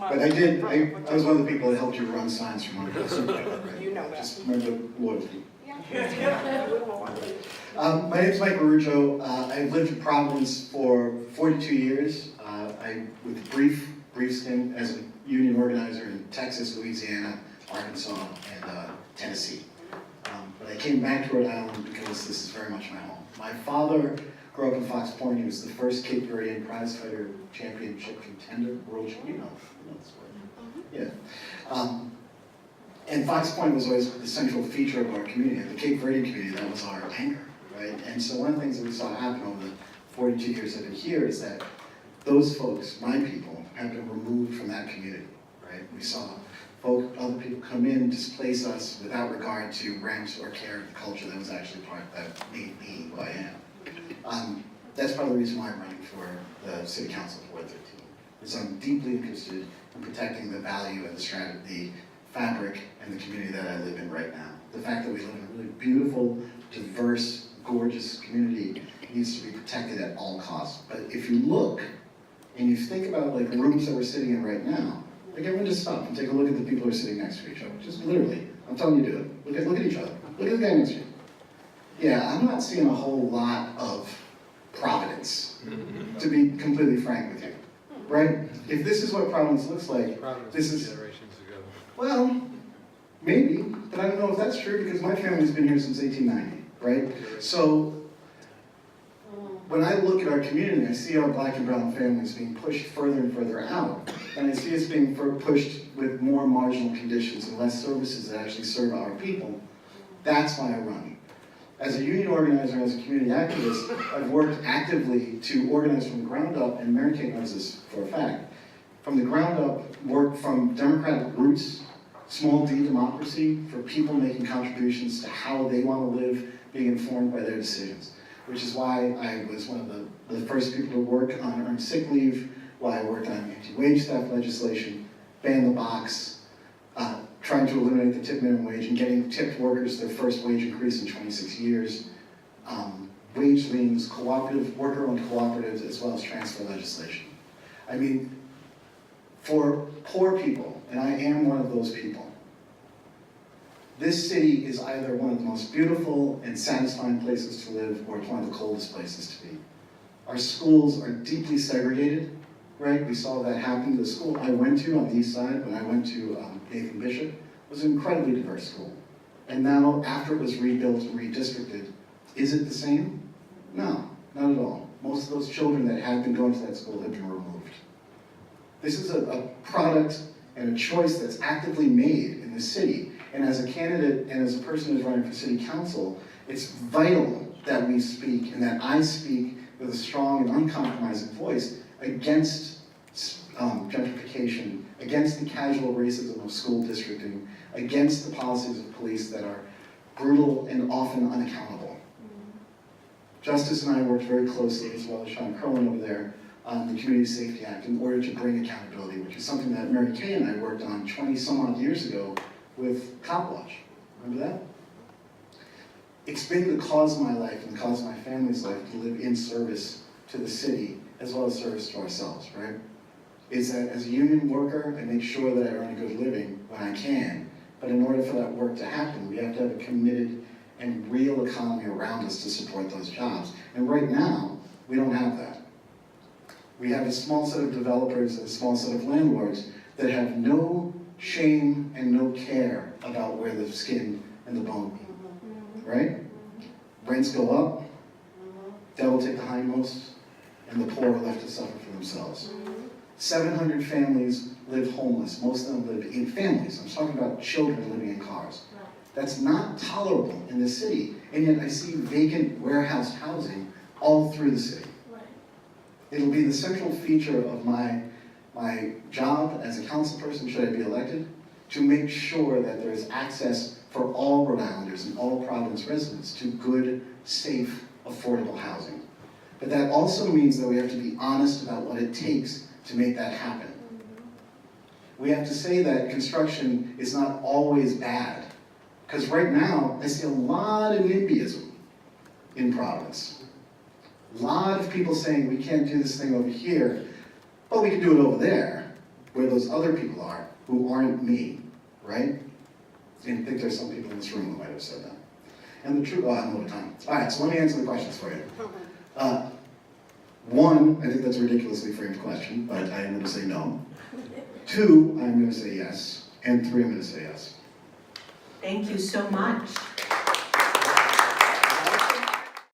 But I was one of the people that helped you run signs from under the supermarket, right? You know that. Just remember loyalty. Yeah. My name is Mike Marujo. I've lived in Providence for 42 years. With a brief stint as a union organizer in Texas, Louisiana, Arkansas, and Tennessee. But I came back to Rhode Island because this is very much my home. My father grew up in Fox Point. He was the first Cape Verdean prize fighter championship contender, world champion. You know this word. Yeah. And Fox Point was always the central feature of our community. The Cape Verdean community, that was our anchor, right? And so one of the things that we saw happen over the 42 years I've been here is that those folks, my people, have been removed from that community, right? We saw other people come in, displace us without regard to ranks or care of the culture that was actually part that made me who I am. That's part of the reason why I'm running for the City Council of Ward 13. Because I'm deeply interested in protecting the value and the fabric and the community that I live in right now. The fact that we live in a really beautiful, diverse, gorgeous community needs to be protected at all costs. But if you look, and you think about like the rooms that we're sitting in right now, like everyone just stop and take a look at the people who are sitting next to each other. Just literally, I'm telling you to do it. Look at each other. Look at the guy next to you. Yeah, I'm not seeing a whole lot of Providence, to be completely frank with you, right? If this is what Providence looks like, this is generations ago. Well, maybe, but I don't know if that's true because my family's been here since 1890, right? So when I look at our community, I see our black and brown families being pushed further and further out, and I see us being pushed with more marginal conditions and less services that actually serve our people. That's why I run. As a union organizer and as a community activist, I've worked actively to organize from the ground up, and Mary Kate knows this for a fact, from the ground up, work from democratic roots, small d democracy, for people making contributions to how they want to live, being informed by their decisions. Which is why I was one of the first people to work on earned sick leave, why I worked on anti-wage theft legislation, ban the box, trying to eliminate the tip minimum wage and getting tipped workers their first wage increase in 26 years, wage liens, worker-owned cooperatives, as well as transfer legislation. I mean, for poor people, and I am one of those people, this city is either one of the most beautiful and satisfying places to live, or it's one of the coldest places to be. Our schools are deeply segregated, right? We saw that happen. The school I went to on the east side, when I went to Nathan Bishop, was an incredibly diverse school. And now, after it was rebuilt and redistricted, is it the same? No, not at all. Most of those children that had been going to that school have been removed. This is a product and a choice that's actively made in the city. And as a candidate and as a person who's running for city council, it's vital that we speak and that I speak with a strong and uncompromising voice against gentrification, against the casual racism of school districting, against the policies of police that are brutal and often unaccountable. Justice and I worked very closely, as well as Sean Curlin over there, on the Community Safety Act in order to bring accountability, which is something that Mary Kay and I worked on 20-some-odd years ago with Cop Watch. Remember that? It's been the cause of my life and the cause of my family's life to live in service to the city as well as service to ourselves, right? Is that as a union worker, I make sure that I earn a good living when I can, but in order for that work to happen, we have to have a committed and real economy around us to support those jobs. And right now, we don't have that. We have a small set of developers and a small set of landlords that have no shame and no care about where the skin and the bone be, right? Rents go up, devil take the hindmost, and the poor are left to suffer for themselves. 700 families live homeless. Most of them live in families. I'm talking about children living in cars. That's not tolerable in this city, and yet I see vacant warehouse housing all through the city. It'll be the central feature of my job as a council person, should I be elected, to make sure that there is access for all Rhode Islanders and all Providence residents to good, safe, affordable housing. But that also means that we have to be honest about what it takes to make that happen. We have to say that construction is not always bad. Because right now, I see a lot of NIMBYism in Providence. A lot of people saying we can't do this thing over here, but we can do it over there. where those other people are, who aren't me, right? And I think there's some people in this room who might have said that. And the truth, I don't know what time. All right, so let me answer the questions for you. One, I think that's a ridiculously framed question, but I am going to say no. Two, I'm going to say yes. And three, I'm going to say yes. Thank you so much.